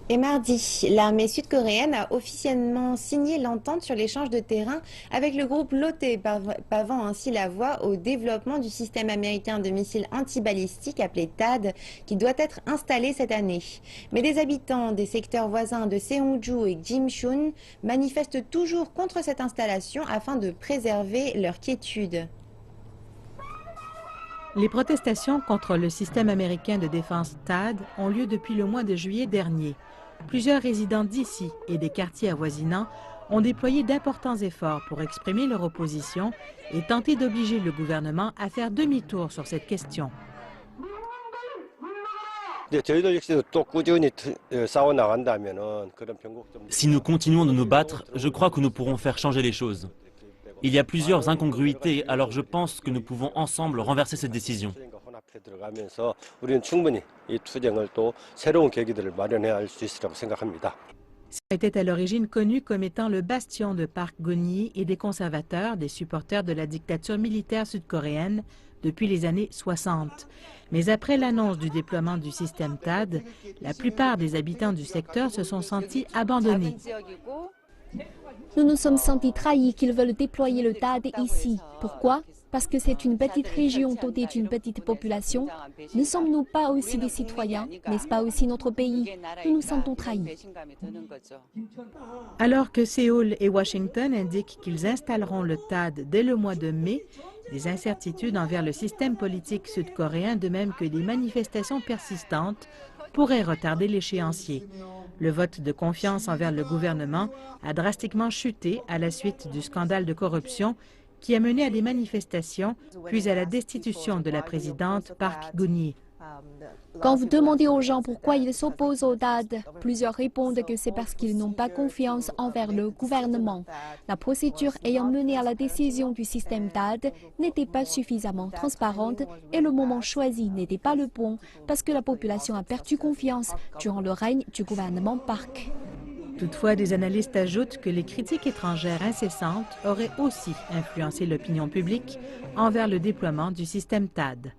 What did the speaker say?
Et mardi, l'armée sud-coréenne a officiellement signé l'entente sur l'échange de terrain avec le groupe Lotte, pavant ainsi la voie au développement du système américain de missiles antibalistiques appelé THAAD, qui doit être installé cette année. Mais des habitants des secteurs voisins de Seongju et Jimchun manifestent toujours contre cette installation afin de préserver leur quiétude. Les protestations contre le système américain de défense THAAD ont lieu depuis le mois de juillet dernier. Plusieurs résidents d'ici et des quartiers avoisinants ont déployé d'importants efforts pour exprimer leur opposition et tenter d'obliger le gouvernement à faire demi-tour sur cette question. Si nous continuons de nous battre, je crois que nous pourrons faire changer les choses. Il y a plusieurs incongruités, alors je pense que nous pouvons ensemble renverser cette décision. Ça était à l'origine connu comme étant le bastion de Park Geun-hye et des conservateurs, des supporters de la dictature militaire sud-coréenne depuis les années 60. Mais après l'annonce du déploiement du système THAAD, la plupart des habitants du secteur se sont sentis abandonnés. Nous nous sommes sentis trahis qu'ils veulent déployer le THAAD ici. Pourquoi? Parce que c'est une petite région dotée d'une petite population. Ne sommes-nous pas aussi des citoyens? N'est-ce pas aussi notre pays? Nous nous sentons trahis. Alors que Séoul et Washington indiquent qu'ils installeront le THAAD dès le mois de mai, des incertitudes envers le système politique sud-coréen, de même que des manifestations persistantes, pourraient retarder l'échéancier. Le vote de confiance envers le gouvernement a drastiquement chuté à la suite du scandale de corruption qui a mené à des manifestations, puis à la destitution de la présidente Park Geun-hye. Quand vous demandez aux gens pourquoi ils s'opposent au THAAD, plusieurs répondent que c'est parce qu'ils n'ont pas confiance envers le gouvernement. La procédure ayant mené à la décision du système THAAD n'était pas suffisamment transparente et le moment choisi n'était pas le bon parce que la population a perdu confiance durant le règne du gouvernement Park. Toutefois, des analystes ajoutent que les critiques étrangères incessantes auraient aussi influencé l'opinion publique envers le déploiement du système THAAD.